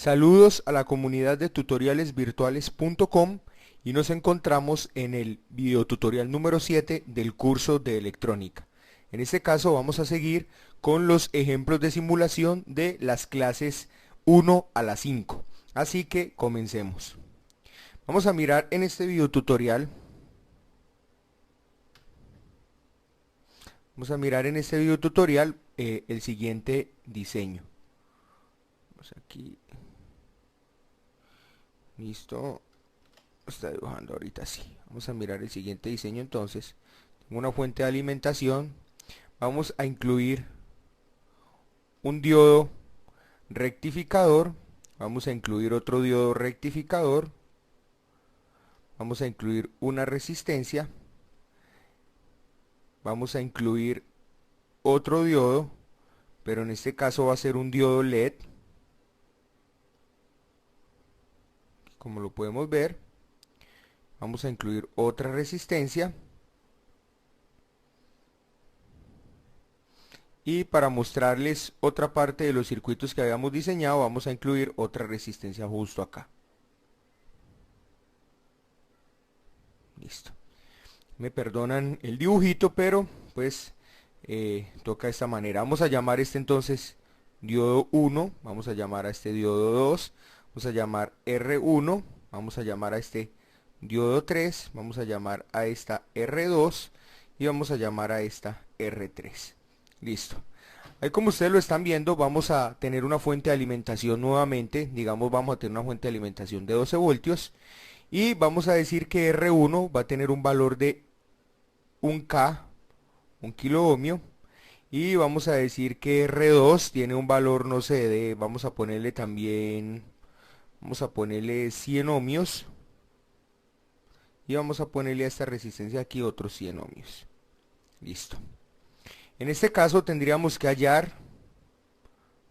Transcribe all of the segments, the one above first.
Saludos a la comunidad de tutorialesvirtuales.com y nos encontramos en el videotutorial número 7 del curso de electrónica. En este caso vamos a seguir con los ejemplos de simulación de las clases 1 a la 5. Así que comencemos. Vamos a mirar en este videotutorial. El siguiente diseño. Vamos aquí. Listo. Está dibujando ahorita sí. Vamos a mirar el siguiente diseño entonces. Tengo una fuente de alimentación. Vamos a incluir un diodo rectificador. Vamos a incluir otro diodo rectificador. Vamos a incluir una resistencia. Vamos a incluir otro diodo, pero en este caso va a ser un diodo LED. Como lo podemos ver, vamos a incluir otra resistencia. Y para mostrarles otra parte de los circuitos que habíamos diseñado, vamos a incluir otra resistencia justo acá. Listo. Me perdonan el dibujito, pero pues toca de esta manera. Vamos a llamar este entonces diodo 1, vamos a llamar a este diodo 2, vamos a llamar R1, vamos a llamar a este diodo 3, vamos a llamar a esta R2 y vamos a llamar a esta R3. Listo. Ahí como ustedes lo están viendo, vamos a tener una fuente de alimentación nuevamente. Digamos, vamos a tener una fuente de alimentación de 12 voltios. Y vamos a decir que R1 va a tener un valor de 1K, 1 kilo ohmio. Y vamos a decir que R2 tiene un valor, no sé, de, vamos a ponerle también, vamos a ponerle 100 ohmios. Y vamos a ponerle a esta resistencia aquí otros 100 ohmios. Listo. En este caso tendríamos que hallar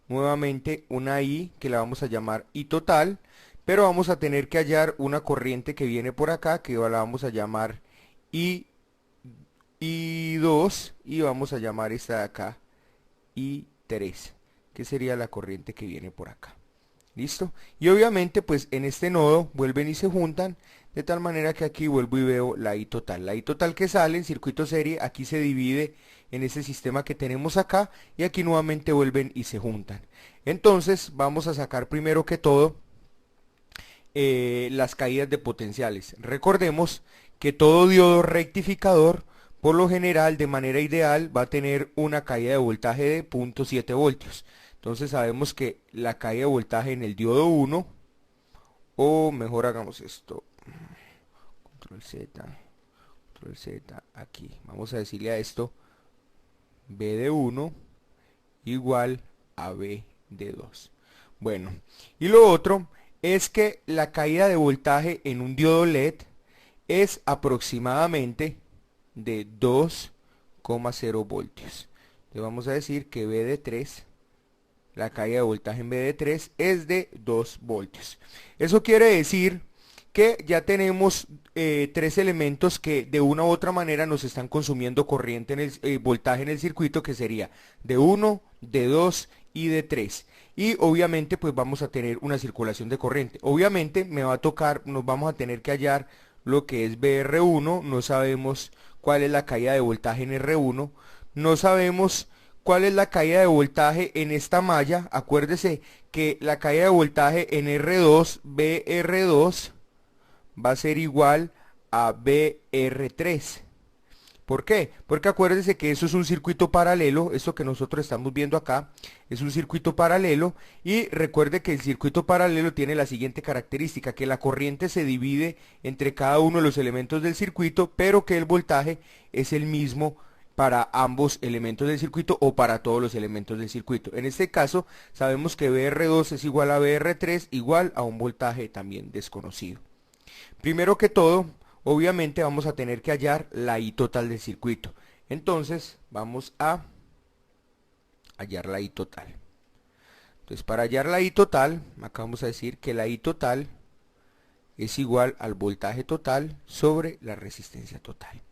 nuevamente una I que la vamos a llamar I total, pero vamos a tener que hallar una corriente que viene por acá que la vamos a llamar I2 y vamos a llamar esta de acá I3, que sería la corriente que viene por acá. ¿Listo? Y obviamente pues en este nodo vuelven y se juntan, de tal manera que aquí vuelvo y veo la I total. La I total que sale en circuito serie, aquí se divide en este sistema que tenemos acá, y aquí nuevamente vuelven y se juntan. Entonces vamos a sacar primero que todo las caídas de potenciales. Recordemos que todo diodo rectificador, por lo general, de manera ideal, va a tener una caída de voltaje de 0.7 voltios. Entonces sabemos que la caída de voltaje en el diodo 1, o mejor hagamos esto, control Z, aquí, vamos a decirle a esto B de 1 igual a B de 2. Bueno, y lo otro es que la caída de voltaje en un diodo LED es aproximadamente de 2,0 voltios. Le vamos a decir que B de 3, la caída de voltaje en B de 3 es de 2 voltios. Eso quiere decir que ya tenemos tres elementos que de una u otra manera nos están consumiendo corriente en el voltaje en el circuito, que sería de 1, de 2 y de 3. Y obviamente pues vamos a tener una circulación de corriente. Obviamente me va a tocar, nos vamos a tener que hallar lo que es BR1, no sabemos cuál es la caída de voltaje en R1, no sabemos cuál es la caída de voltaje en esta malla. Acuérdese que la caída de voltaje en R2, BR2, va a ser igual a BR3. ¿Por qué? Porque acuérdense que eso es un circuito paralelo, esto que nosotros estamos viendo acá es un circuito paralelo, y recuerde que el circuito paralelo tiene la siguiente característica, que la corriente se divide entre cada uno de los elementos del circuito, pero que el voltaje es el mismo para ambos elementos del circuito o para todos los elementos del circuito. En este caso sabemos que BR2 es igual a BR3 igual a un voltaje también desconocido. Primero que todo, obviamente vamos a tener que hallar la I total del circuito. Entonces vamos a hallar la I total. Entonces para hallar la I total, acá vamos a decir que la I total es igual al voltaje total sobre la resistencia total.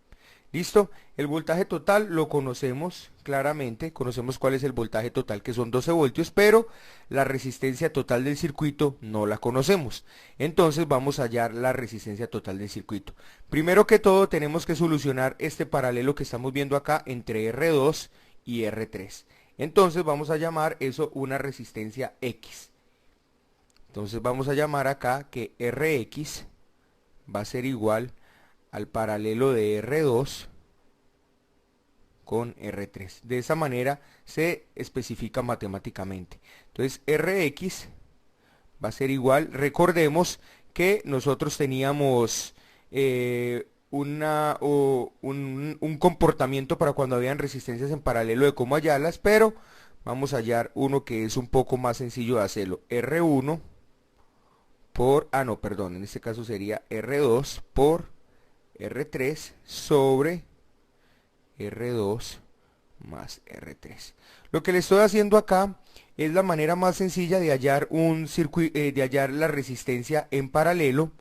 ¿Listo? El voltaje total lo conocemos claramente, conocemos cuál es el voltaje total, que son 12 voltios, pero la resistencia total del circuito no la conocemos. Entonces vamos a hallar la resistencia total del circuito. Primero que todo tenemos que solucionar este paralelo que estamos viendo acá entre R2 y R3. Entonces vamos a llamar eso una resistencia X. Entonces vamos a llamar acá que Rx va a ser igual al paralelo de R2 con R3. De esa manera se especifica matemáticamente. Entonces Rx va a ser igual. Recordemos que nosotros teníamos un comportamiento para cuando habían resistencias en paralelo de cómo hallarlas, pero vamos a hallar uno que es un poco más sencillo de hacerlo. R1 por, no, perdón, en este caso sería R2 por R3 sobre R2 más R3. Lo que le estoy haciendo acá es la manera más sencilla de hallar un circuito, de hallar la resistencia en paralelo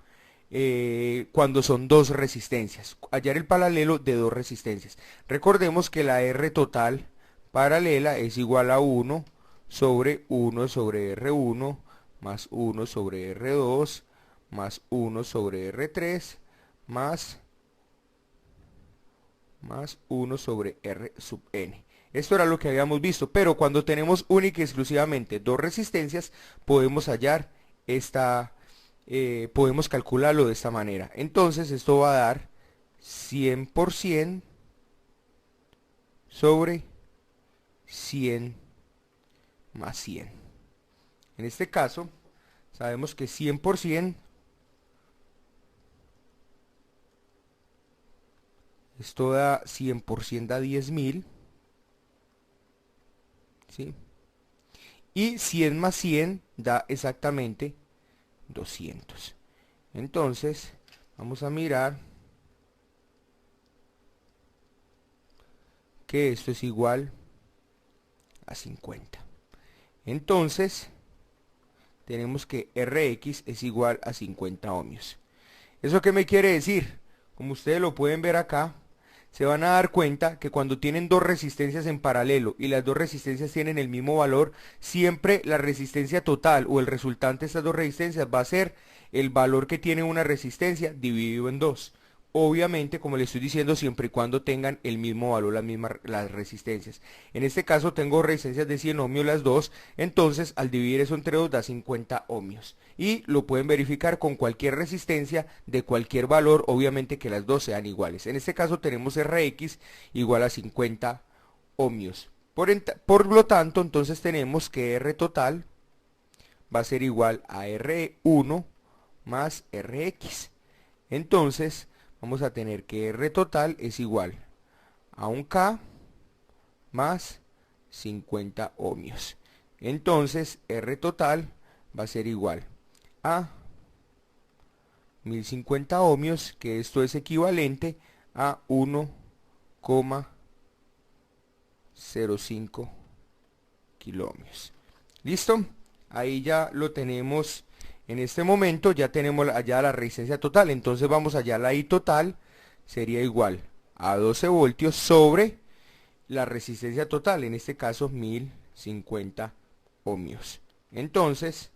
cuando son dos resistencias. Hallar el paralelo de dos resistencias. Recordemos que la R total paralela es igual a 1 sobre R1 más 1 sobre R2 más 1 sobre R3 más 1 sobre R sub n. Esto era lo que habíamos visto, pero cuando tenemos única y exclusivamente dos resistencias, podemos hallar podemos calcularlo de esta manera. Entonces esto va a dar 100% sobre 100 más 100. En este caso, sabemos que 100%, esto da 100% da 10.000, ¿sí? Y 100 más 100 da exactamente 200. Entonces, vamos a mirar que esto es igual a 50. Entonces, tenemos que Rx es igual a 50 ohmios. ¿Eso qué me quiere decir? Como ustedes lo pueden ver acá, se van a dar cuenta que cuando tienen dos resistencias en paralelo y las dos resistencias tienen el mismo valor, siempre la resistencia total o el resultante de estas dos resistencias va a ser el valor que tiene una resistencia dividido en dos. Obviamente, como le estoy diciendo, siempre y cuando tengan el mismo valor, las resistencias. En este caso tengo resistencias de 100 ohmios las dos, entonces al dividir eso entre dos da 50 ohmios. Y lo pueden verificar con cualquier resistencia de cualquier valor, obviamente que las dos sean iguales. En este caso tenemos Rx igual a 50 ohmios. Por lo tanto, entonces tenemos que R total va a ser igual a R1 más Rx. Entonces, vamos a tener que R total es igual a un K más 50 ohmios. Entonces, R total va a ser igual a 1050 ohmios, que esto es equivalente a 1,05 kiloohmios. ¿Listo? Ahí ya lo tenemos. En este momento ya tenemos allá la resistencia total. Entonces vamos allá, la I total sería igual a 12 voltios sobre la resistencia total, en este caso 1050 ohmios. Entonces,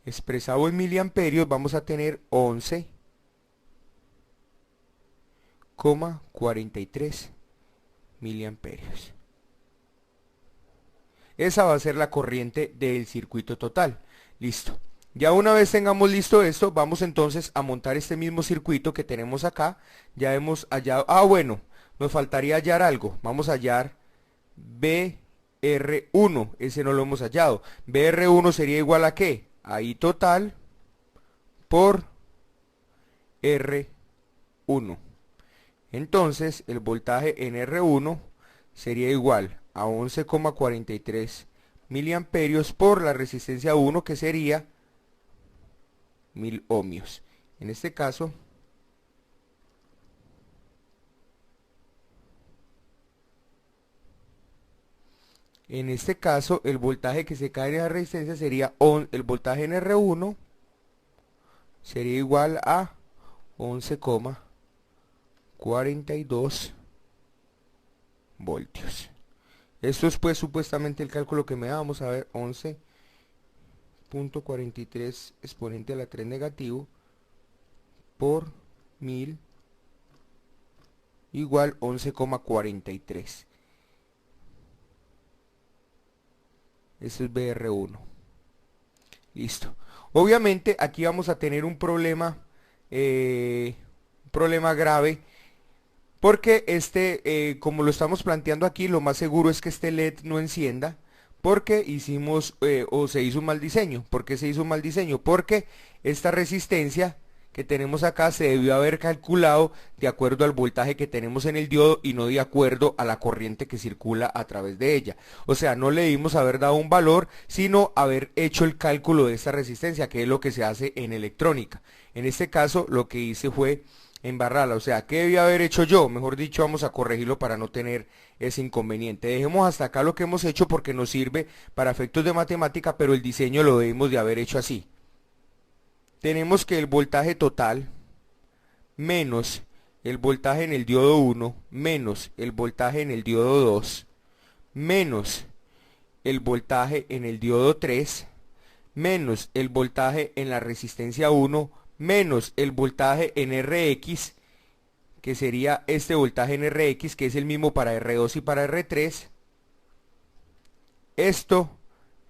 expresado en miliamperios, vamos a tener 11,43 miliamperios. Esa va a ser la corriente del circuito total. Listo. Ya una vez tengamos listo esto, vamos entonces a montar este mismo circuito que tenemos acá. Ya hemos hallado, bueno, nos faltaría hallar algo. Vamos a hallar BR1, ese no lo hemos hallado. BR1 sería igual a ¿qué? A I total por R1. Entonces el voltaje en R1 sería igual a 11,43 miliamperios por la resistencia 1, que sería 1000 ohmios. En este caso, En este caso, el voltaje que se cae en esa resistencia sería, el voltaje en R1 sería igual a 11,42 voltios. Esto es pues supuestamente el cálculo que me da. Vamos a ver, 11,43 exponente a la 3 negativo por 1000 igual 11,43. Eso es BR1. Listo. Obviamente aquí vamos a tener un problema grave, porque como lo estamos planteando aquí, lo más seguro es que este LED no encienda, porque hicimos o se hizo un mal diseño. ¿Por qué se hizo un mal diseño? Porque esta resistencia que tenemos acá se debió haber calculado de acuerdo al voltaje que tenemos en el diodo y no de acuerdo a la corriente que circula a través de ella. O sea, no le debimos haber dado un valor, sino haber hecho el cálculo de esta resistencia, que es lo que se hace en electrónica. En este caso, lo que hice fue embarrarla. O sea, ¿qué debía haber hecho yo? Mejor dicho, vamos a corregirlo para no tener ese inconveniente. Dejemos hasta acá lo que hemos hecho porque nos sirve para efectos de matemática, pero el diseño lo debemos de haber hecho así. Tenemos que el voltaje total menos el voltaje en el diodo 1 menos el voltaje en el diodo 2 menos el voltaje en el diodo 3 menos el voltaje en la resistencia 1 menos el voltaje en Rx, que sería este voltaje en Rx, que es el mismo para R2 y para R3. Esto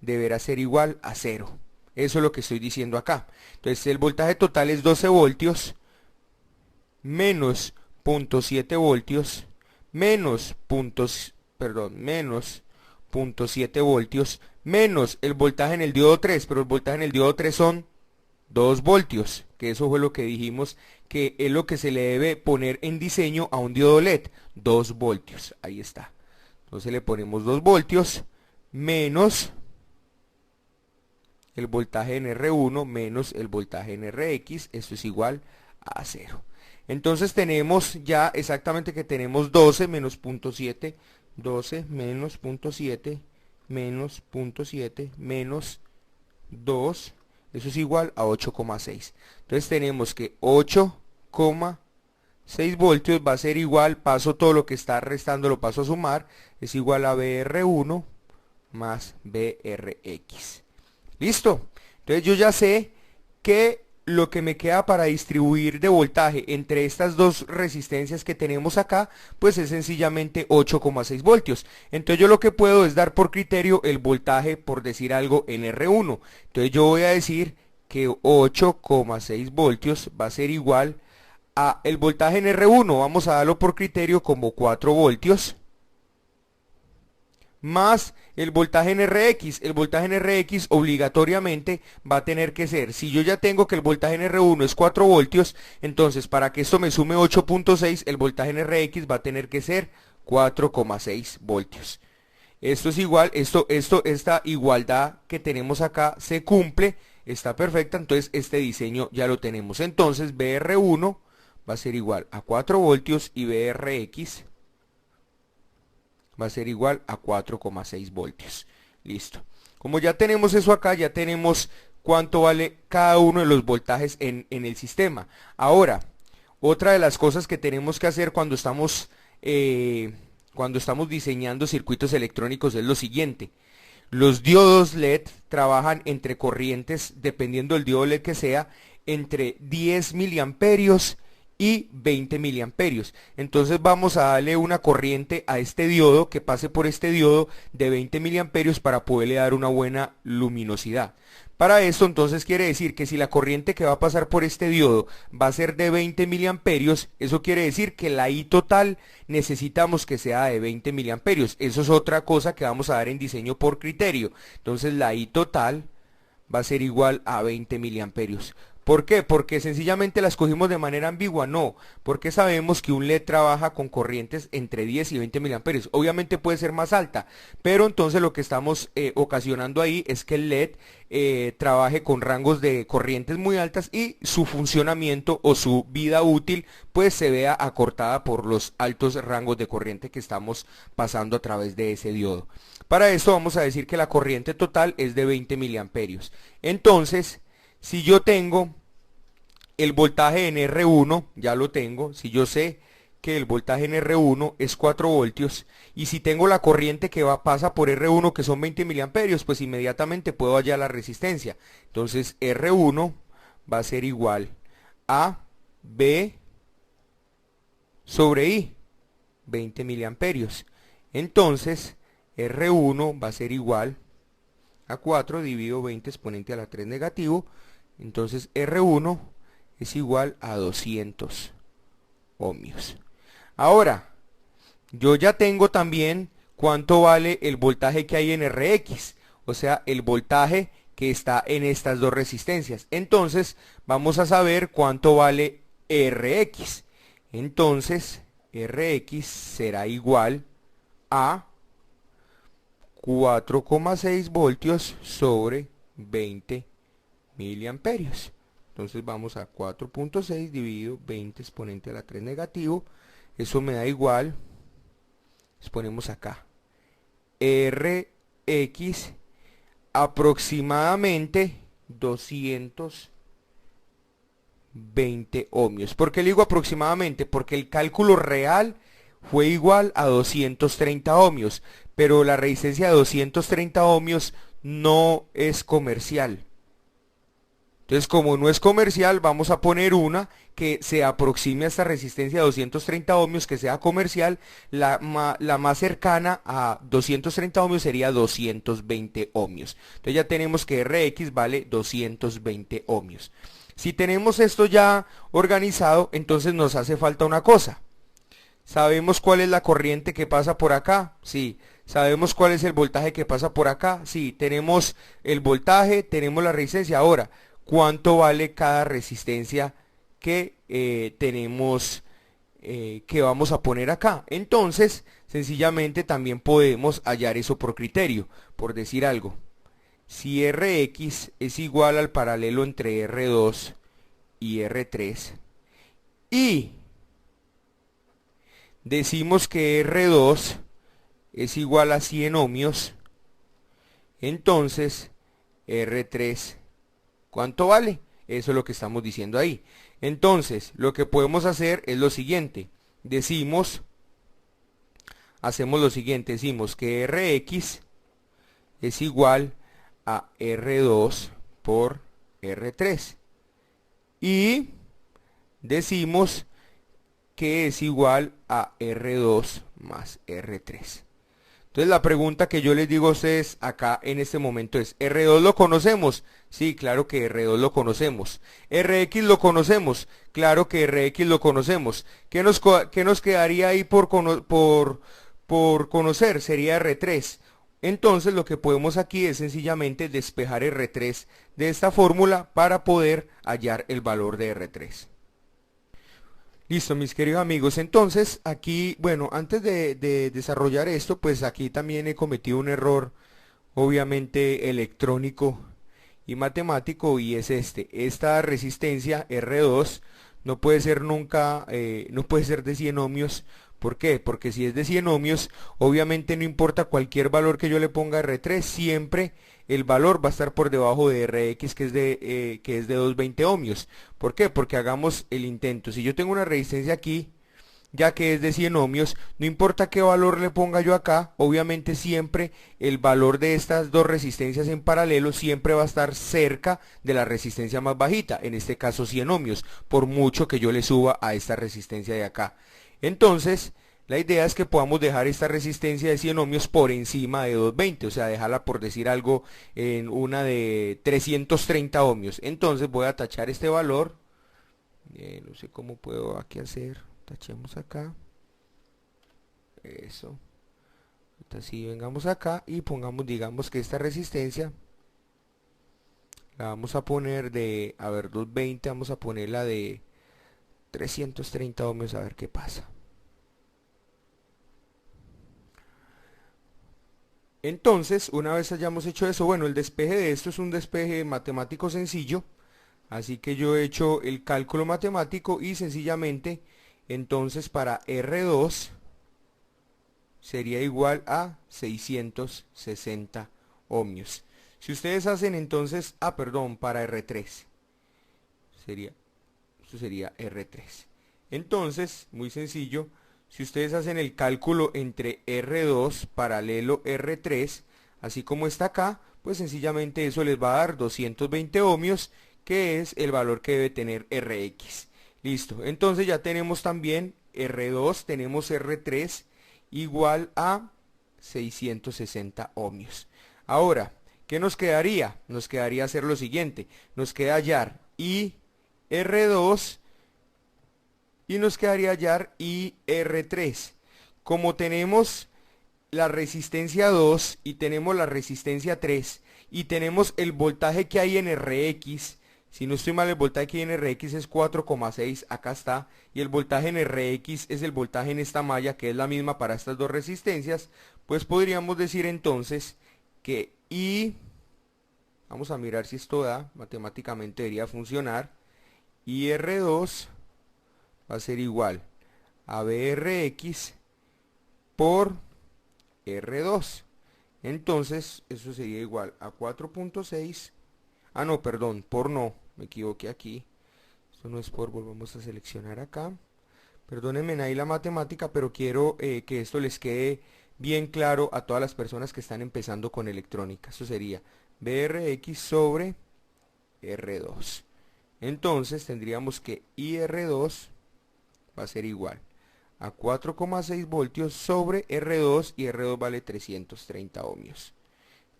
deberá ser igual a 0. Eso es lo que estoy diciendo acá. Entonces el voltaje total es 12 voltios menos 0.7 voltios menos menos 0.7 voltios menos el voltaje en el diodo 3, pero el voltaje en el diodo 3 son 2 voltios, que eso fue lo que dijimos que es lo que se le debe poner en diseño a un diodo LED, 2 voltios, ahí está. Entonces le ponemos 2 voltios menos el voltaje en R1 menos el voltaje en Rx, esto es igual a 0. Entonces tenemos ya exactamente que tenemos 12 menos 0.7, 12 menos 0.7 menos 0.7 menos 2, eso es igual a 8,6. Entonces tenemos que 8,6 voltios va a ser igual, paso todo lo que está restando, lo paso a sumar, es igual a BR1 más BRX. Listo. Entonces yo ya sé que lo que me queda para distribuir de voltaje entre estas dos resistencias que tenemos acá, pues es sencillamente 8,6 voltios. Entonces yo lo que puedo es dar por criterio el voltaje, por decir algo, en R1. Entonces yo voy a decir que 8,6 voltios va a ser igual a el voltaje en R1, vamos a darlo por criterio como 4 voltios, más el voltaje en Rx. El voltaje en Rx obligatoriamente va a tener que ser, si yo ya tengo que el voltaje en R1 es 4 voltios, entonces para que esto me sume 8,6, el voltaje en Rx va a tener que ser 4,6 voltios. Esto es igual, esta igualdad que tenemos acá se cumple, está perfecta, entonces este diseño ya lo tenemos. Entonces BR1 va a ser igual a 4 voltios y BRX va a ser igual a 4,6 voltios. Listo. Como ya tenemos eso acá, ya tenemos cuánto vale cada uno de los voltajes en el sistema. Ahora, otra de las cosas que tenemos que hacer cuando estamos diseñando circuitos electrónicos es lo siguiente. Los diodos LED trabajan entre corrientes, dependiendo del diodo LED que sea, entre 10 miliamperios y 20 miliamperios. Entonces vamos a darle una corriente a este diodo, que pase por este diodo de 20 miliamperios para poderle dar una buena luminosidad. Para esto entonces quiere decir que si la corriente que va a pasar por este diodo va a ser de 20 miliamperios, eso quiere decir que la I total necesitamos que sea de 20 miliamperios. Eso es otra cosa que vamos a dar en diseño por criterio. Entonces la I total va a ser igual a 20 miliamperios. ¿Por qué? ¿Porque sencillamente la escogimos de manera ambigua? No, porque sabemos que un LED trabaja con corrientes entre 10 y 20 miliamperios. Obviamente puede ser más alta, pero entonces lo que estamos ocasionando ahí es que el LED trabaje con rangos de corrientes muy altas y su funcionamiento o su vida útil pues se vea acortada por los altos rangos de corriente que estamos pasando a través de ese diodo. Para esto vamos a decir que la corriente total es de 20 miliamperios. Entonces, si yo tengo el voltaje en R1, ya lo tengo, si yo sé que el voltaje en R1 es 4 voltios, y si tengo la corriente que pasa por R1 que son 20 miliamperios, pues inmediatamente puedo hallar la resistencia. Entonces R1 va a ser igual a B sobre I, 20 miliamperios. Entonces R1 va a ser igual a 4 dividido 20 exponente a la 3 negativo. Entonces R1 es igual a 200 ohmios. Ahora, yo ya tengo también cuánto vale el voltaje que hay en Rx, o sea, el voltaje que está en estas dos resistencias. Entonces, vamos a saber cuánto vale Rx. Entonces, Rx será igual a 4,6 voltios sobre 20 miliamperios. Entonces vamos a 4.6 dividido 20 exponente a la 3 negativo. Eso me da igual, les ponemos acá, Rx aproximadamente 220 ohmios. ¿Por qué le digo aproximadamente? Porque el cálculo real fue igual a 230 ohmios, pero la resistencia de 230 ohmios no es comercial. Entonces, como no es comercial, vamos a poner una que se aproxime a esta resistencia de 230 ohmios, que sea comercial. La más cercana a 230 ohmios sería 220 ohmios. Entonces ya tenemos que Rx vale 220 ohmios. Si tenemos esto ya organizado, entonces nos hace falta una cosa. ¿Sabemos cuál es la corriente que pasa por acá? Sí. ¿Sabemos cuál es el voltaje que pasa por acá? Sí. Tenemos el voltaje, tenemos la resistencia. Ahora, ¿cuánto vale cada resistencia que tenemos, que vamos a poner acá? Entonces, sencillamente también podemos hallar eso por criterio, por decir algo. Si Rx es igual al paralelo entre R2 y R3, y decimos que R2 es igual a 100 ohmios, entonces R3, ¿cuánto vale? Eso es lo que estamos diciendo ahí. Entonces, lo que podemos hacer es lo siguiente. Hacemos lo siguiente, decimos que Rx es igual a R2 por R3. Y decimos que es igual a R2 más R3. Entonces la pregunta que yo les digo a ustedes acá en este momento es, ¿R2 lo conocemos? Sí, claro que R2 lo conocemos. ¿RX lo conocemos? Claro que RX lo conocemos. ¿Qué nos quedaría ahí por conocer? Sería R3. Entonces lo que podemos aquí es sencillamente despejar R3 de esta fórmula para poder hallar el valor de R3. Listo, mis queridos amigos. Entonces, aquí, bueno, antes de desarrollar esto, pues aquí también he cometido un error, obviamente electrónico y matemático, y es esta resistencia R2 no puede ser nunca, no puede ser de 100 ohmios. ¿Por qué? Porque si es de 100 ohmios, obviamente no importa cualquier valor que yo le ponga a R3, siempre el valor va a estar por debajo de Rx, que es de 220 ohmios. ¿Por qué? Porque hagamos el intento. Si yo tengo una resistencia aquí, ya que es de 100 ohmios, no importa qué valor le ponga yo acá, obviamente siempre el valor de estas dos resistencias en paralelo siempre va a estar cerca de la resistencia más bajita, en este caso 100 ohmios, por mucho que yo le suba a esta resistencia de acá. Entonces, la idea es que podamos dejar esta resistencia de 100 ohmios por encima de 220, o sea, dejarla, por decir algo, en una de 330 ohmios. Entonces voy a tachar este valor, no sé cómo puedo aquí hacer, tachemos acá, eso. Así vengamos acá y pongamos, digamos que esta resistencia la vamos a poner de, a ver, 220, vamos a ponerla de 330 ohmios, a ver qué pasa. Entonces, una vez hayamos hecho eso, bueno, el despeje de esto es un despeje matemático sencillo, así que yo he hecho el cálculo matemático y sencillamente, entonces para R2 sería igual a 660 ohmios. Si ustedes hacen entonces, perdón, para R3, esto sería R3. Entonces, muy sencillo, si ustedes hacen el cálculo entre R2 paralelo R3, así como está acá, pues sencillamente eso les va a dar 220 ohmios, que es el valor que debe tener Rx. Listo, entonces ya tenemos también R2, tenemos R3 igual a 660 ohmios. Ahora, ¿qué nos quedaría? Nos quedaría hacer lo siguiente, nos queda hallar IR2 y nos quedaría hallar IR3. Como tenemos la resistencia 2 y tenemos la resistencia 3 y tenemos el voltaje que hay en Rx, si no estoy mal el voltaje que hay en Rx es 4,6, acá está, y el voltaje en Rx es el voltaje en esta malla que es la misma para estas dos resistencias, pues podríamos decir entonces que vamos a mirar si esto da, matemáticamente debería funcionar, IR2 va a ser igual a BRX por R2. Entonces, eso sería igual a 4.6. No, perdón, me equivoqué aquí. Esto no es por, volvemos a seleccionar acá. Perdónenme ahí la matemática, pero quiero que esto les quede bien claro a todas las personas que están empezando con electrónica. Eso sería BRX sobre R2. Entonces, tendríamos que IR2 va a ser igual a 4,6 voltios sobre R2 y R2 vale 330 ohmios.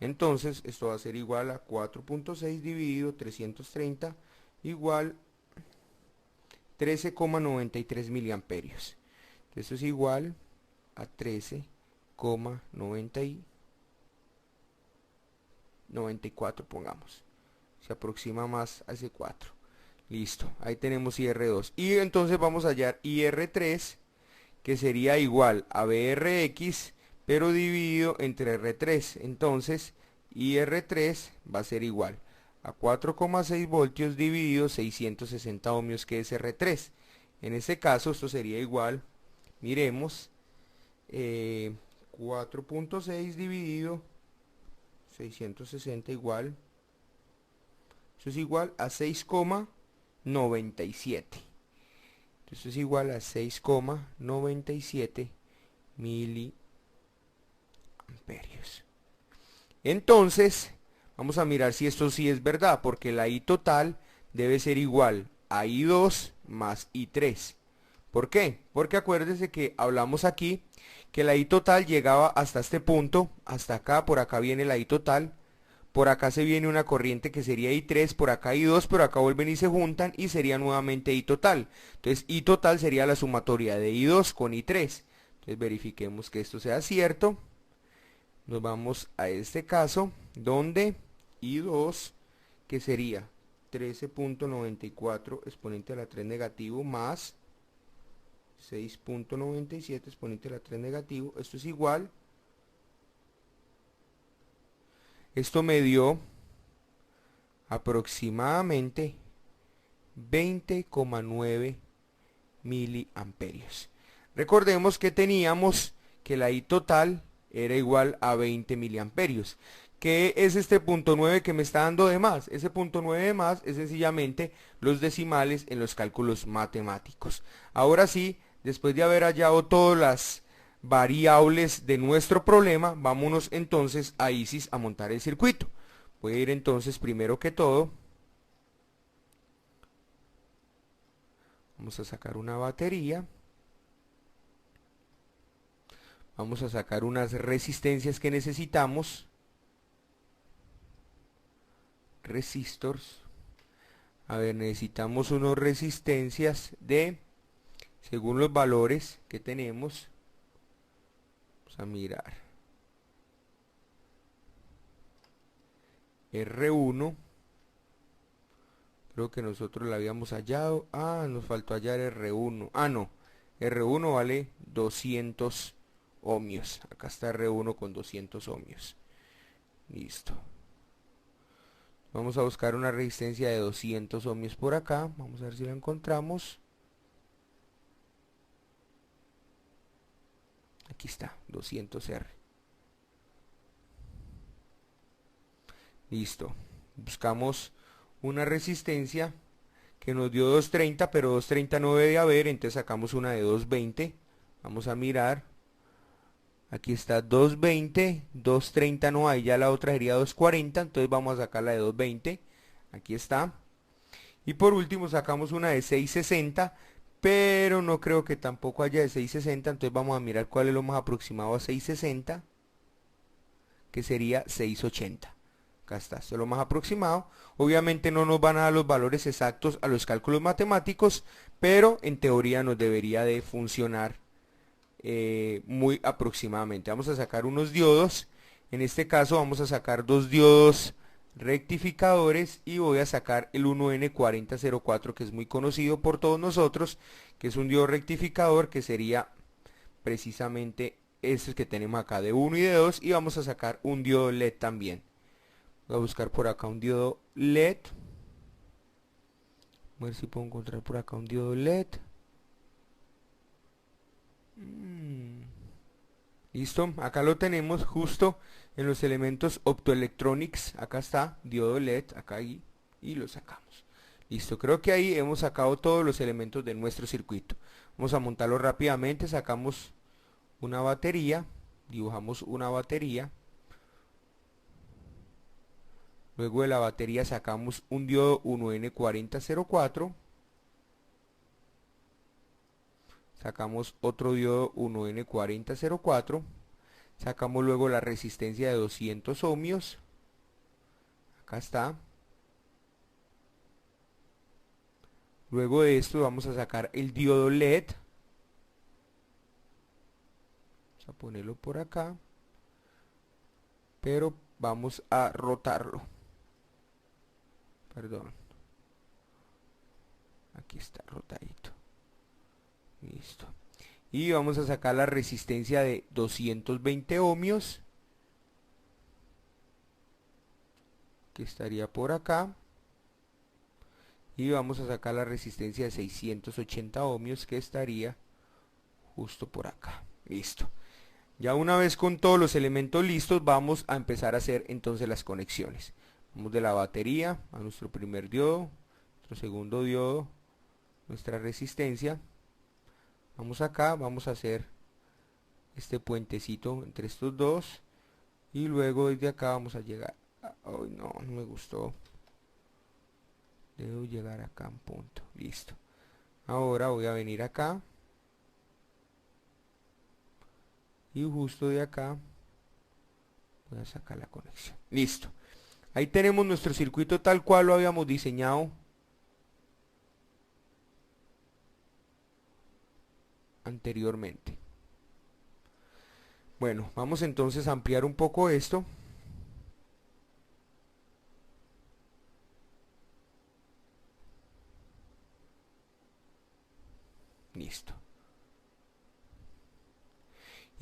Entonces esto va a ser igual a 4.6 dividido 330 igual 13,93 miliamperios. Esto es igual a 13,94 pongamos. Se aproxima más a ese 4. Listo, ahí tenemos IR2. Y entonces vamos a hallar IR3, que sería igual a BRX, pero dividido entre R3. Entonces, IR3 va a ser igual a 4,6 voltios dividido 660 ohmios, que es R3. En este caso, esto sería igual, miremos, 4.6 dividido 660 igual, eso es igual a 6,97. Esto es igual a 6,97 miliamperios. Entonces, vamos a mirar si esto sí es verdad, porque la I total debe ser igual a I2 más I3. ¿Por qué? Porque acuérdense que hablamos aquí que la I total llegaba hasta este punto, hasta acá, por acá viene la I total, por acá se viene una corriente que sería I3, por acá I2, pero acá vuelven y se juntan y sería nuevamente I total. Entonces I total sería la sumatoria de I2 con I3. Entonces verifiquemos que esto sea cierto. Nos vamos a este caso donde I2, que sería 13.94 exponente a la 3 negativo más 6.97 exponente a la 3 negativo, esto es igual. Esto me dio aproximadamente 20,9 miliamperios. Recordemos que teníamos que la I total era igual a 20 miliamperios. ¿Qué es este punto 9 que me está dando de más? Ese punto 9 de más es sencillamente los decimales en los cálculos matemáticos. Ahora sí, después de haber hallado todas las variables de nuestro problema, vámonos entonces a ISIS a montar el circuito. Voy a ir entonces primero que todo, vamos a sacar una batería, vamos a sacar unas resistencias que necesitamos, resistors. A ver, necesitamos unas resistencias de, según los valores que tenemos, vamos a mirar, R1, creo que nosotros la habíamos hallado, nos faltó hallar R1, no, R1 vale 200 ohmios, acá está R1 con 200 ohmios, listo. Vamos a buscar una resistencia de 200 ohmios por acá, vamos a ver si la encontramos. aquí está, 200R. Listo. Buscamos una resistencia que nos dio 230, pero 230 no debe haber, entonces sacamos una de 220. Vamos a mirar. Aquí está 220, 230 no hay, ya la otra sería 240, entonces vamos a sacar la de 220. Aquí está. Y por último sacamos una de 660, pero no creo que tampoco haya de 660, entonces vamos a mirar cuál es lo más aproximado a 660, que sería 680. Acá está, esto es lo más aproximado. Obviamente no nos van a dar los valores exactos a los cálculos matemáticos, pero en teoría nos debería de funcionar muy aproximadamente. Vamos a sacar unos diodos. En este caso vamos a sacar dos diodos rectificadores y voy a sacar el 1N4004, que es muy conocido por todos nosotros, que es un diodo rectificador, que sería precisamente estos que tenemos acá de 1 y de 2, y vamos a sacar un diodo LED también. Voy a buscar por acá un diodo LED. A ver si puedo encontrar por acá un diodo LED. Listo, acá lo tenemos justo en los elementos optoelectronics. Acá está, diodo LED, acá y lo sacamos. Listo, creo que ahí hemos sacado todos los elementos de nuestro circuito. Vamos a montarlo rápidamente, sacamos una batería, dibujamos una batería. Luego de la batería sacamos un diodo 1N4004. Sacamos otro diodo 1N4004. Sacamos luego la resistencia de 200 ohmios. Acá está. Luego de esto vamos a sacar el diodo LED. Vamos a ponerlo por acá. Pero vamos a rotarlo. Perdón. Aquí está rotadito. Listo. Y vamos a sacar la resistencia de 220 ohmios, que estaría por acá. Y vamos a sacar la resistencia de 680 ohmios, que estaría justo por acá. Listo. Ya una vez con todos los elementos listos, vamos a empezar a hacer entonces las conexiones. Vamos de la batería a nuestro primer diodo, nuestro segundo diodo, nuestra resistencia. Vamos acá, vamos a hacer este puentecito entre estos dos. Y luego desde acá vamos a llegar. Ay, no me gustó. Debo llegar acá en punto. Listo. Ahora voy a venir acá. Y justo de acá voy a sacar la conexión. Listo. Ahí tenemos nuestro circuito tal cual lo habíamos diseñado anteriormente. Bueno, vamos entonces a ampliar un poco esto. Listo.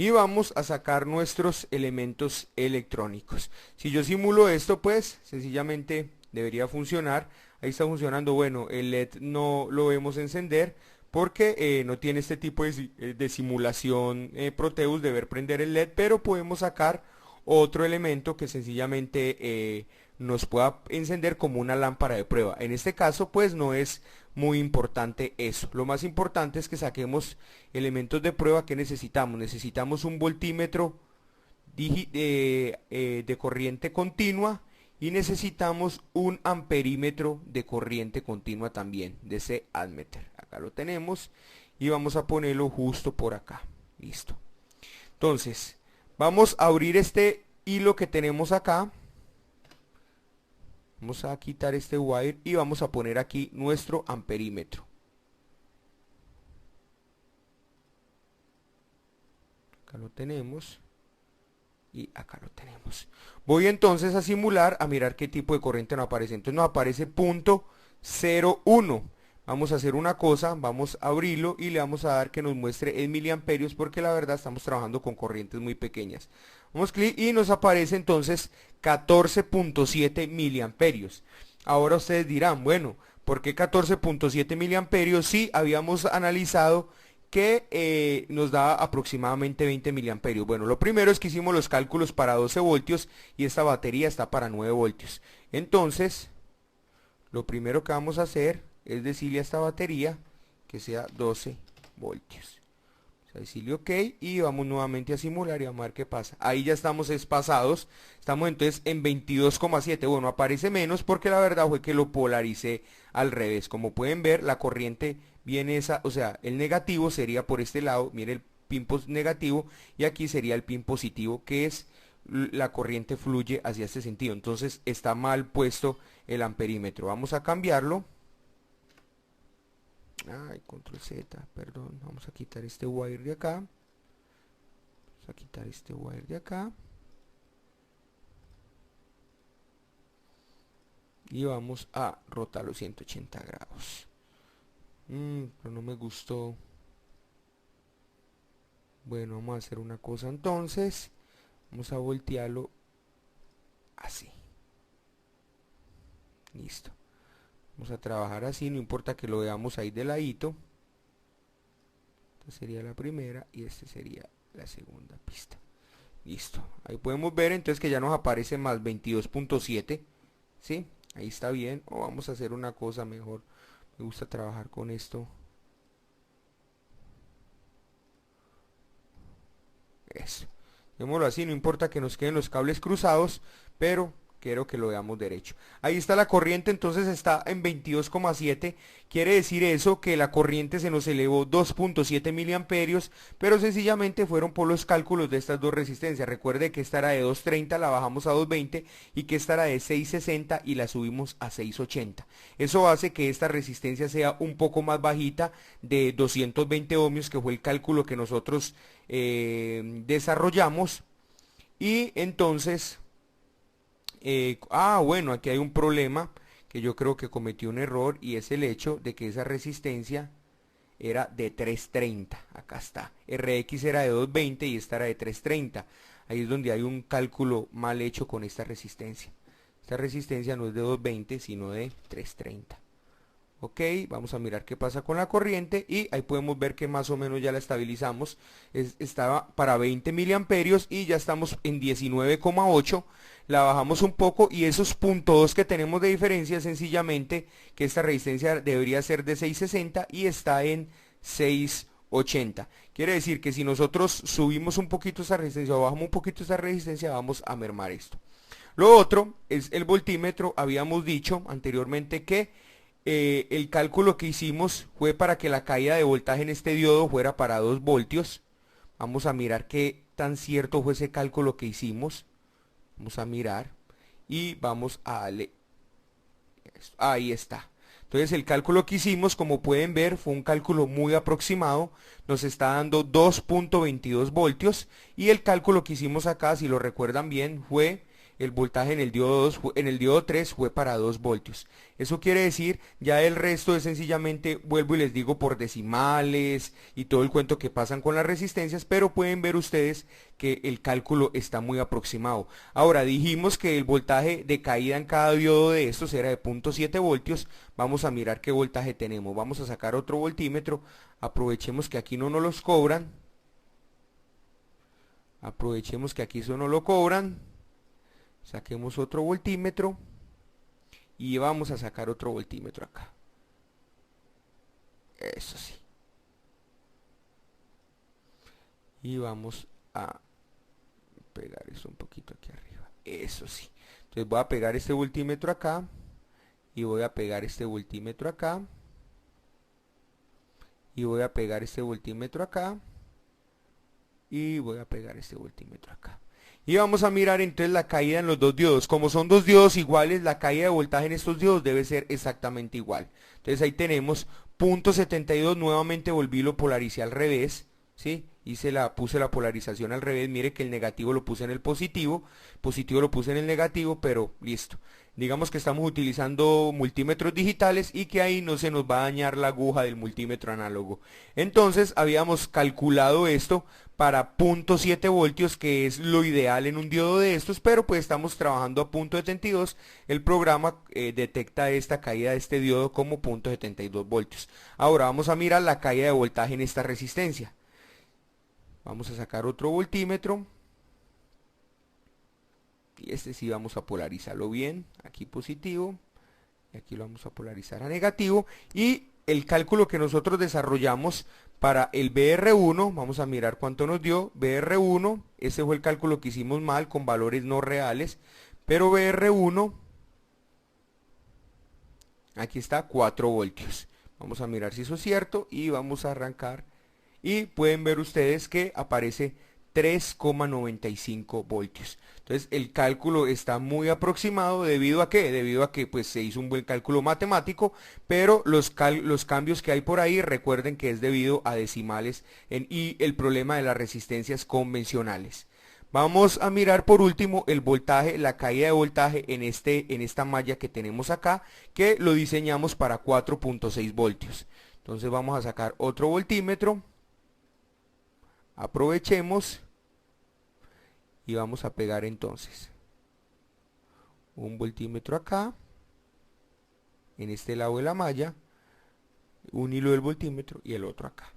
Y vamos a sacar nuestros elementos electrónicos. Si yo simulo esto, pues sencillamente debería funcionar. Ahí está funcionando. Bueno, el LED no lo vemos encender porque no tiene este tipo de simulación Proteus de ver prender el LED, pero podemos sacar otro elemento que sencillamente nos pueda encender como una lámpara de prueba. En este caso pues no es muy importante eso. Lo más importante es que saquemos elementos de prueba. que necesitamos. Necesitamos un voltímetro de corriente continua y necesitamos un amperímetro de corriente continua también, de ese ammeter. Acá lo tenemos y vamos a ponerlo justo por acá. Listo. Entonces vamos a abrir este hilo que tenemos acá. Vamos a quitar este wire y vamos a poner aquí nuestro amperímetro. Acá lo tenemos. Y acá lo tenemos. Voy entonces a simular, a mirar qué tipo de corriente nos aparece. Entonces nos aparece .01. Vamos a hacer una cosa, vamos a abrirlo y le vamos a dar que nos muestre en miliamperios, porque la verdad estamos trabajando con corrientes muy pequeñas. Damos clic y nos aparece entonces 14.7 miliamperios. Ahora ustedes dirán, bueno, ¿por qué 14.7 miliamperios si habíamos analizado que nos da aproximadamente 20 miliamperios. Bueno, lo primero es que hicimos los cálculos para 12 voltios y esta batería está para 9 voltios. Entonces, lo primero que vamos a hacer es decirle a esta batería que sea 12 voltios. O sea, decirle OK y vamos nuevamente a simular y vamos a ver qué pasa. Ahí ya estamos espasados. Estamos entonces en 22,7. Bueno, aparece menos porque la verdad fue que lo polaricé al revés. Como pueden ver, la corriente viene esa, o sea, el negativo sería por este lado. Mire el pin negativo y aquí sería el pin positivo, que es la corriente fluye hacia este sentido. Entonces está mal puesto el amperímetro. Vamos a cambiarlo. Ay, control Z, perdón. Vamos a quitar este wire de acá. Vamos a quitar este wire de acá. Y vamos a rotarlo 180 grados. Pero no me gustó. Bueno, vamos a hacer una cosa entonces. Vamos a voltearlo así. Listo. Vamos a trabajar así, no importa que lo veamos ahí de ladito. Esta sería la primera y esta sería la segunda pista. Listo. Ahí podemos ver entonces que ya nos aparece más 22,7. ¿Sí? Ahí está bien. O vamos a hacer una cosa mejor. Me gusta trabajar con esto. Eso. Démoslo así, no importa que nos queden los cables cruzados, pero quiero que lo veamos derecho. Ahí está la corriente, entonces está en 22,7. Quiere decir eso que la corriente se nos elevó 2,7 miliamperios, pero sencillamente fueron por los cálculos de estas dos resistencias. Recuerde que esta era de 230, la bajamos a 220 y que esta era de 660 y la subimos a 680. Eso hace que esta resistencia sea un poco más bajita, de 220 ohmios, que fue el cálculo que nosotros desarrollamos. Y entonces bueno, aquí hay un problema que yo creo que cometí un error, y es el hecho de que esa resistencia era de 330. Acá está, RX era de 220 y esta era de 330. Ahí es donde hay un cálculo mal hecho con esta resistencia. Esta resistencia no es de 220 sino de 330. Ok, vamos a mirar qué pasa con la corriente y ahí podemos ver que más o menos ya la estabilizamos. Estaba para 20 miliamperios y ya estamos en 19,8. La bajamos un poco y esos .2 que tenemos de diferencia, sencillamente que esta resistencia debería ser de 660 y está en 680. Quiere decir que si nosotros subimos un poquito esa resistencia o bajamos un poquito esa resistencia, vamos a mermar esto. Lo otro es el voltímetro. Habíamos dicho anteriormente que el cálculo que hicimos fue para que la caída de voltaje en este diodo fuera para 2 voltios. Vamos a mirar qué tan cierto fue ese cálculo que hicimos. Vamos a mirar y vamos a darle esto. Ahí está. Entonces el cálculo que hicimos, como pueden ver, fue un cálculo muy aproximado. Nos está dando 2,22 voltios. Y el cálculo que hicimos acá, si lo recuerdan bien, fue el voltaje en el diodo 2, en el diodo 3 fue para 2 voltios. Eso quiere decir, ya el resto es sencillamente, vuelvo y les digo, por decimales y todo el cuento que pasan con las resistencias, pero pueden ver ustedes que el cálculo está muy aproximado. Ahora, dijimos que el voltaje de caída en cada diodo de estos era de 0,7 voltios. Vamos a mirar qué voltaje tenemos. Vamos a sacar otro voltímetro. Aprovechemos que aquí no nos los cobran. Aprovechemos que aquí eso no lo cobran. Saquemos otro voltímetro y vamos a sacar otro voltímetro acá. Eso sí. Y vamos a pegar eso un poquito aquí arriba. Eso sí. Entonces voy a pegar este voltímetro acá y voy a pegar este voltímetro acá y voy a pegar este voltímetro acá y voy a pegar este voltímetro acá. Y vamos a mirar entonces la caída en los dos diodos. Como son dos diodos iguales, la caída de voltaje en estos diodos debe ser exactamente igual. Entonces ahí tenemos .72, nuevamente volví y lo polaricé al revés, ¿sí? Puse la polarización al revés. Mire que el negativo lo puse en el positivo lo puse en el negativo, pero listo. digamos que estamos utilizando multímetros digitales y que ahí no se nos va a dañar la aguja del multímetro análogo. Entonces habíamos calculado esto para 0.7 voltios, que es lo ideal en un diodo de estos, pero pues estamos trabajando a 0.72. El programa detecta esta caída de este diodo como 0.72 voltios. Ahora vamos a mirar la caída de voltaje en esta resistencia. Vamos a sacar otro voltímetro. Y este sí vamos a polarizarlo bien, aquí positivo, y aquí lo vamos a polarizar a negativo. Y el cálculo que nosotros desarrollamos para el BR1, vamos a mirar cuánto nos dio. BR1, ese fue el cálculo que hicimos mal con valores no reales, pero BR1, aquí está, 4 voltios. Vamos a mirar si eso es cierto y vamos a arrancar. Y pueden ver ustedes que aparece 3,95 voltios. Entonces el cálculo está muy aproximado. ¿Debido a qué? Debido a que pues se hizo un buen cálculo matemático, pero los cambios que hay por ahí, recuerden que es debido a decimales y el problema de las resistencias convencionales. Vamos a mirar por último el voltaje, la caída de voltaje en esta malla que tenemos acá, que lo diseñamos para 4.6 voltios. Entonces vamos a sacar otro voltímetro. Aprovechemos y vamos a pegar entonces un voltímetro acá, en este lado de la malla, un hilo del voltímetro y el otro acá.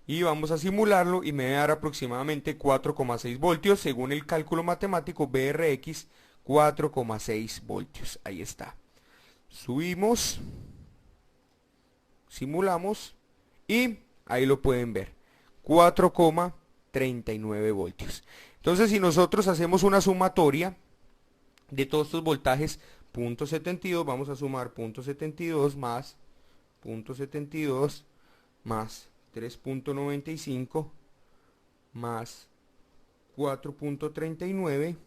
Y vamos a simularlo y me va a dar aproximadamente 4,6 voltios según el cálculo matemático BRX, 4,6 voltios. Ahí está. Subimos, simulamos y ahí lo pueden ver. 4,39 voltios. Entonces si nosotros hacemos una sumatoria de todos estos voltajes, 0.72, vamos a sumar 0.72 más 0.72 más 3.95 más 4.39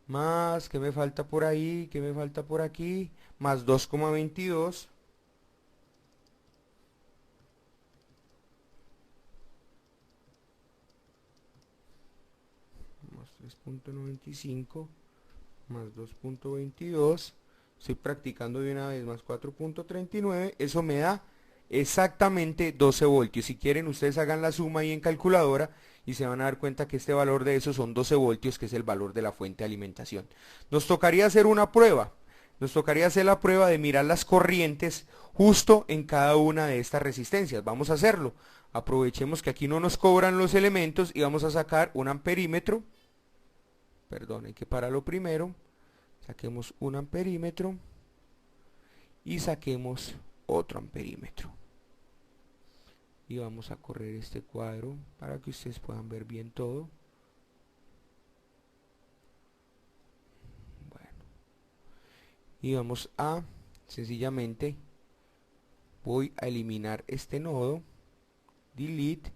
más, ¿qué me falta por ahí? ¿Qué me falta por aquí? Más 2,22 más 3.95 más 2.22, estoy practicando de una vez, más 4.39, eso me da exactamente 12 voltios. Si quieren ustedes hagan la suma ahí en calculadora y se van a dar cuenta que este valor de eso son 12 voltios, que es el valor de la fuente de alimentación. Nos tocaría hacer una prueba, nos tocaría hacer la prueba de mirar las corrientes justo en cada una de estas resistencias. Vamos a hacerlo. Aprovechemos que aquí no nos cobran los elementos y vamos a sacar un amperímetro. Perdón, hay que pararlo primero. Saquemos un amperímetro y saquemos otro amperímetro. Y vamos a correr este cuadro para que ustedes puedan ver bien todo. Bueno. Y vamos a, sencillamente, voy a eliminar este nodo. Delete.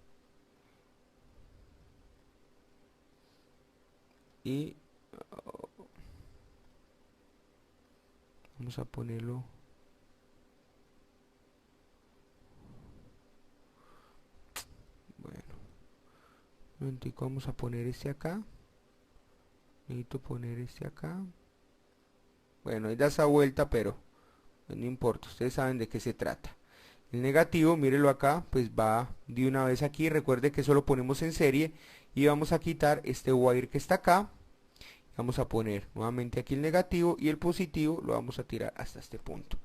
Y vamos a ponerlo bueno, vamos a poner este acá, necesito poner este acá, bueno, ahí da esa vuelta, pero pues no importa, ustedes saben de qué se trata. El negativo, mírelo acá, pues va de una vez aquí. Recuerde que eso lo ponemos en serie y vamos a quitar este wire que está acá. Vamos a poner nuevamente aquí el negativo y el positivo lo vamos a tirar hasta este punto.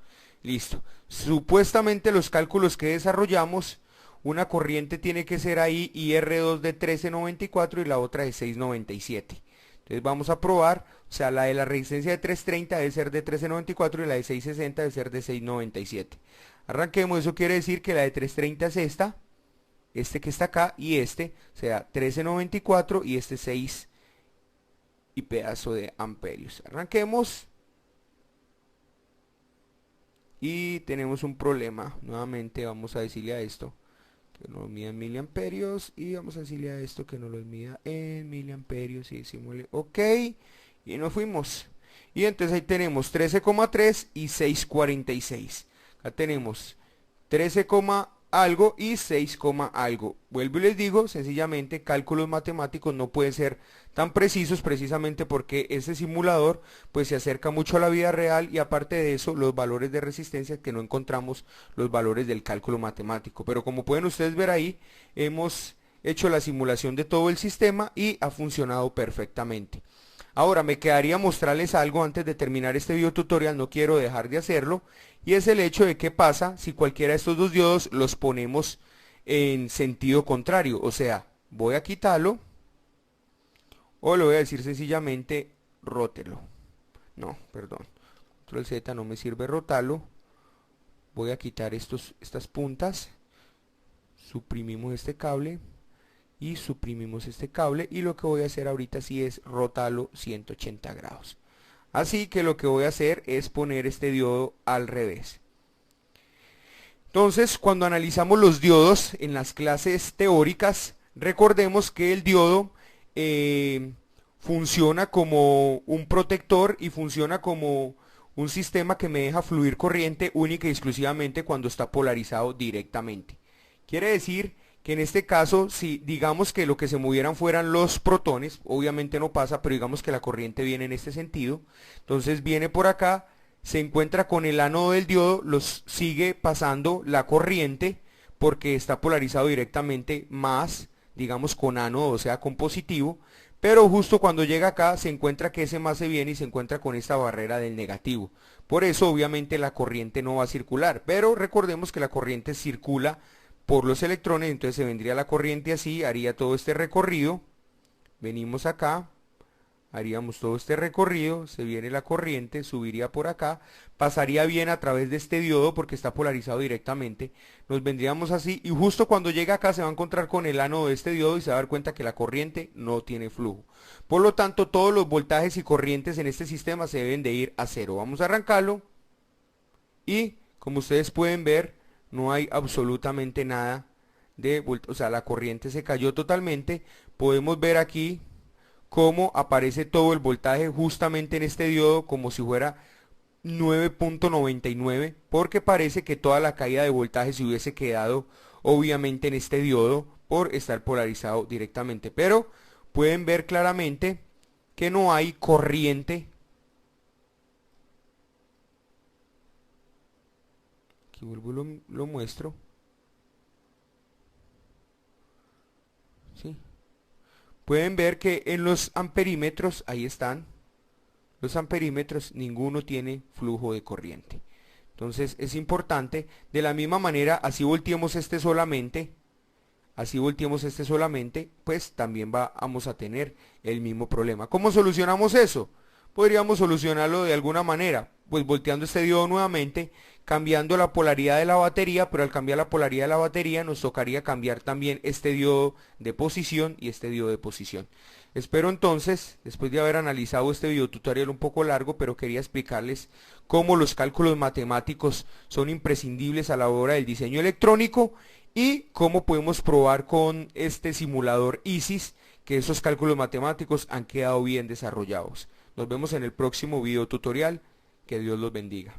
Listo. Supuestamente los cálculos que desarrollamos, una corriente tiene que ser ahí IR2 de 1394 y la otra de 697. Entonces vamos a probar, o sea, la de la resistencia de 330 debe ser de 1394 y la de 660 debe ser de 697. Arranquemos, eso quiere decir que la de 330 es esta, este que está acá y este, o sea, 1394 y este 6 y pedazo de amperios. Arranquemos y tenemos un problema. Nuevamente vamos a decirle a esto que nos lo mida en miliamperios y vamos a decirle a esto que nos lo mida en miliamperios y decimos ok y nos fuimos. Y entonces ahí tenemos 13,3 y 6,46. Acá tenemos 13, algo y 6, algo. Vuelvo y les digo, sencillamente cálculos matemáticos no pueden ser tan precisos precisamente porque ese simulador pues se acerca mucho a la vida real y aparte de eso los valores de resistencia que no encontramos los valores del cálculo matemático. Pero como pueden ustedes ver ahí, hemos hecho la simulación de todo el sistema y ha funcionado perfectamente. Ahora me quedaría mostrarles algo antes de terminar este video tutorial, no quiero dejar de hacerlo, y es el hecho de qué pasa si cualquiera de estos dos diodos los ponemos en sentido contrario. O sea, voy a quitarlo o le voy a decir sencillamente rótelo. No, perdón, control Z no me sirve rotarlo. Voy a quitar estas puntas, suprimimos este cable y suprimimos este cable y lo que voy a hacer ahorita sí es rotarlo 180 grados. Así que lo que voy a hacer es poner este diodo al revés. Entonces, cuando analizamos los diodos en las clases teóricas, recordemos que el diodo funciona como un protector y funciona como un sistema que me deja fluir corriente única y exclusivamente cuando está polarizado directamente. Quiere decir que en este caso, si digamos que lo que se movieran fueran los protones, obviamente no pasa, pero digamos que la corriente viene en este sentido, entonces viene por acá, se encuentra con el ánodo del diodo, los sigue pasando la corriente, porque está polarizado directamente más, digamos con ánodo, o sea con positivo, pero justo cuando llega acá se encuentra que ese más se viene y se encuentra con esta barrera del negativo. Por eso obviamente la corriente no va a circular, pero recordemos que la corriente circula por los electrones, entonces se vendría la corriente así, haría todo este recorrido, venimos acá, haríamos todo este recorrido, se viene la corriente, subiría por acá, pasaría bien a través de este diodo porque está polarizado directamente, nos vendríamos así y justo cuando llega acá se va a encontrar con el ánodo de este diodo y se va a dar cuenta que la corriente no tiene flujo. Por lo tanto, todos los voltajes y corrientes en este sistema se deben de ir a cero. Vamos a arrancarlo y como ustedes pueden ver, no hay absolutamente nada de o sea, la corriente se cayó totalmente. Podemos ver aquí cómo aparece todo el voltaje justamente en este diodo como si fuera 9.99 porque parece que toda la caída de voltaje se hubiese quedado obviamente en este diodo por estar polarizado directamente, pero pueden ver claramente que no hay corriente. Aquí vuelvo y lo muestro. ¿Sí? Pueden ver que en los amperímetros, ahí están, los amperímetros, ninguno tiene flujo de corriente. Entonces es importante, de la misma manera, así volteemos este solamente, pues también vamos a tener el mismo problema. ¿Cómo solucionamos eso? Podríamos solucionarlo de alguna manera, pues volteando este diodo nuevamente, cambiando la polaridad de la batería, pero al cambiar la polaridad de la batería nos tocaría cambiar también este diodo de posición y este diodo de posición. Espero entonces, después de haber analizado este video tutorial un poco largo, pero quería explicarles cómo los cálculos matemáticos son imprescindibles a la hora del diseño electrónico y cómo podemos probar con este simulador ISIS que esos cálculos matemáticos han quedado bien desarrollados. Nos vemos en el próximo video tutorial. Que Dios los bendiga.